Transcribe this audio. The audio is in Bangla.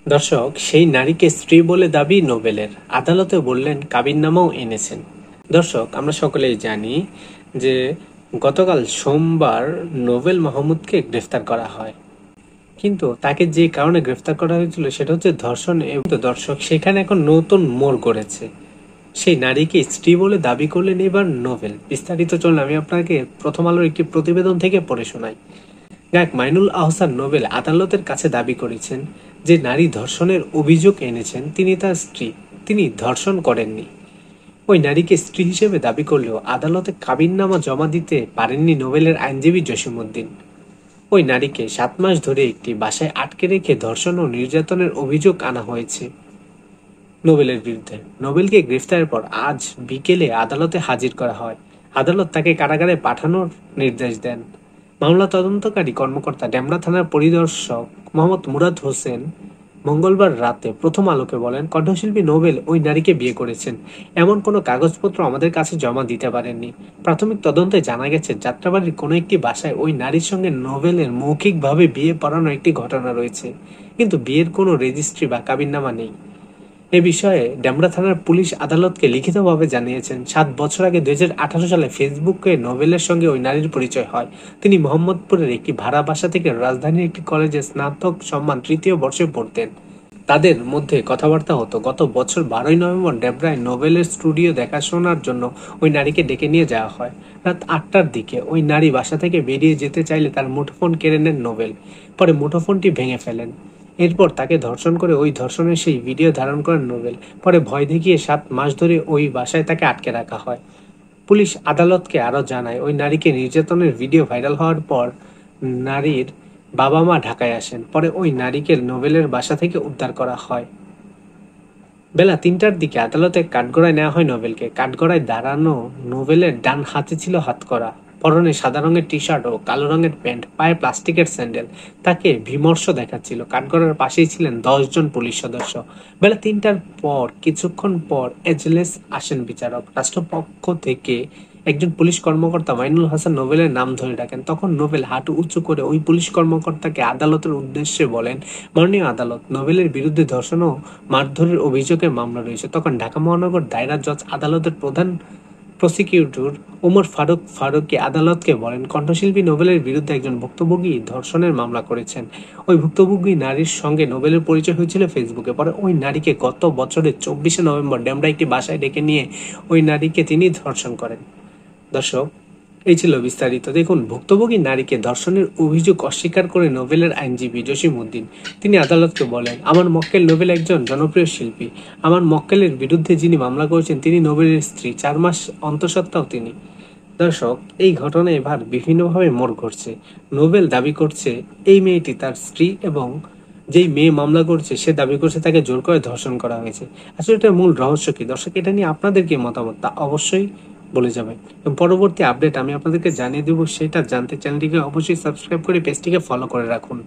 দর্শক, সেই নারীকে স্ত্রী বলে দাবি নোবেলের। আদালতে বললেন, কাবিননামাও এনেছেন। দর্শক, আমরা সকলেই জানি যে গতকাল সোমবার নোবেল মাহমুদকে গ্রেফতার করা হয়, কিন্তু তাকে যে কারণে গ্রেফতার করা হয়েছিল সেটা হচ্ছে ধর্ষণ। এবং দর্শক, সেখানে এখন নতুন মোড় করেছে। সেই নারীকে স্ত্রী বলে দাবি করলেন এবার নোবেল। বিস্তারিত চলুন আমি আপনাকে প্রথম আলোর একটি প্রতিবেদন থেকে পড়ে শোনাই। গায়ক মাইনুল আহসান নোবেল আদালতের কাছে দাবি করেছেন যে নারী ধর্ষণের অভিযোগ এনেছেন তিনি তার স্ত্রী, তিনি ধর্ষণ করেননি। ওই নারীকে স্ত্রী হিসেবে দাবি করলেও আদালতে কাবিননামা জমা দিতে পারেননি নোবেলের আইনজীবী জসিমউদ্দিন। ওই নারীকে 7 মাস ধরে একটি বাসায় আটকে রেখে ধর্ষণ ও নির্যাতনের অভিযোগ আনা হয়েছে নোবেলের বিরুদ্ধে। নোবেলকে গ্রেফতারের পর আজ বিকেলে আদালতে হাজির করা হয়। আদালত তাকে কারাগারে পাঠানোর নির্দেশ দেন। মামলা তদন্তকারী কর্মকর্তা ডেমরা থানার পরিদর্শক মোহাম্মদ মুরাদ হোসেন মঙ্গলবার রাতে প্রথম আলোকে বলেন, কণ্ঠশিল্পী নোবেল ওই নারীকে বিয়ে করেছেন, এমন কোনো কাগজপত্র আমাদের কাছে জমা দিতে পারেননি। প্রাথমিক তদন্তে জানা গেছে যাত্রাবাড়ির কোনো একটি বাসায় ওই নারীর সঙ্গে নোবেলের মৌখিকভাবে বিয়ে পড়ানোর একটি ঘটনা রয়েছে, কিন্তু বিয়ের কোনো রেজিস্ট্রি বা কাবিননামা নেই। এ বিষয়ে ডেমরা থানার পুলিশ আদালতকে লিখিতভাবে জানিয়েছেন, 7 বছর আগে 2018 সালে ফেসবুকে নোবেলের সঙ্গে ওই নারীর পরিচয় হয়। তিনি মোহাম্মদপুরের একটি ভাড়া বাসা থেকে রাজধানীর একটি কলেজে স্নাতক সম্মান 3য় বর্ষে পড়তেন। তাদের মধ্যে কথাবার্তা হতো। গত বছর 12ই নভেম্বর ডেবরায় নোবেলের স্টুডিও দেখাশোনার জন্য ওই নারীকে ডেকে নিয়ে যাওয়া হয়। রাত 8টার দিকে ওই নারী বাসা থেকে বেরিয়ে যেতে চাইলে তার মুঠোফোন কেড়ে নেন নোবেল। পরে মুঠোফোনটি ভেঙে ফেলেন। এরপর তাকে ধর্ষণ করে ওই ধর্ষণের সেই ভিডিও ধারণ করেন নোবেল। পরে ভয় দেখিয়ে 7 মাস ধরে ওই বাসায় তাকে আটকে রাখা হয়। পুলিশ আদালতকে আরও জানায়, ওই নারীকে নির্যাতনের ভিডিও ভাইরাল হওয়ার পর নারীর বাবা মা ঢাকায় আসেন। পরে ওই নারীকে নোবেলের বাসা থেকে উদ্ধার করা হয়। বেলা 3টার দিকে আদালতে কাঠগড়ায় নেওয়া হয় নোবেলকে। কাঠগড়ায় দাঁড়ানো নোবেলের ডান হাতে ছিল হাতকড়া, পরনে সাদা রঙের টি শার্ট ও কালো রঙের প্যান্ট, পায়ে প্লাস্টিকের স্যান্ডেল। তাকে বিমর্ষ দেখাচ্ছিল। কাঠগড়ার পাশেই ছিলেন 10 জন পুলিশ সদস্য। বেলা 3টার পর কিছুক্ষণ পর এজলেস আসেন বিচারক। রাষ্ট্রপক্ষ থেকে একজন পুলিশ কর্মকর্তা মাইনুল হাসান নোবেলের নাম ধরে ডাকেন। তখন নোবেল হাঁটু উঁচু করে ওই পুলিশ কর্মকর্তাকে আদালতের উদ্দেশ্যে বলেন, মাননীয় আদালত, নোবেলের বিরুদ্ধে ধর্ষণ ও মারধরের অভিযোগের মামলা রয়েছে। তখন ঢাকা মহানগর দায়রা জজ আদালতের প্রধান প্রসিকিউটর ওমর ফারুকী আদালতকে বলেন, কণ্ঠশিল্পী নোবেলের বিরুদ্ধে একজন ভুক্তভোগী ধর্ষণের মামলা করেছেন। ওই ভুক্তভোগী নারীর সঙ্গে নোবেলের পরিচয় হয়েছিল ফেসবুকে। পরে ওই নারীকে গত বছরের 24শে নভেম্বর ডেমরা একটি বাসায় ডেকে নিয়ে ওই নারীকে তিনি ধর্ষণ করেন। দর্শক, এই ছিল বিস্তারিত। দেখুন, ভুক্তভোগী নারীকে ধর্ষণের অভিযোগ অস্বীকার করে নোবেলের আইনজীবী জসিমউদ্দিন তিনি আদালতকে বলেন, আমার মক্কেল নোবেল একজন জনপ্রিয় শিল্পী। আমার মক্কেলের বিরুদ্ধে যিনি মামলা করেছেন তিনি নোবেলের স্ত্রী, 4 মাস অন্তঃসত্ত্বাও তিনি। দর্শক, এই ঘটনায় এবার বিভিন্নভাবে মোড় ঘটছে। নোবেল দাবি করছে এই মেয়েটি তার স্ত্রী, এবং যেই মেয়ে মামলা করছে সে দাবি করছে তাকে জোর করে ধর্ষণ করা হয়েছে। আসলে এটার মূল রহস্য কি? দর্শক, এটা নিয়ে আপনাদের কি মতামত তা অবশ্যই বলে যাবেন। এবং পরবর্তী আপডেট আমি আপনাদেরকে জানিয়ে দেবো। সেটা জানতে চ্যানেলটিকে অবশ্যই সাবস্ক্রাইব করে পেজটিকে ফলো করে রাখুন।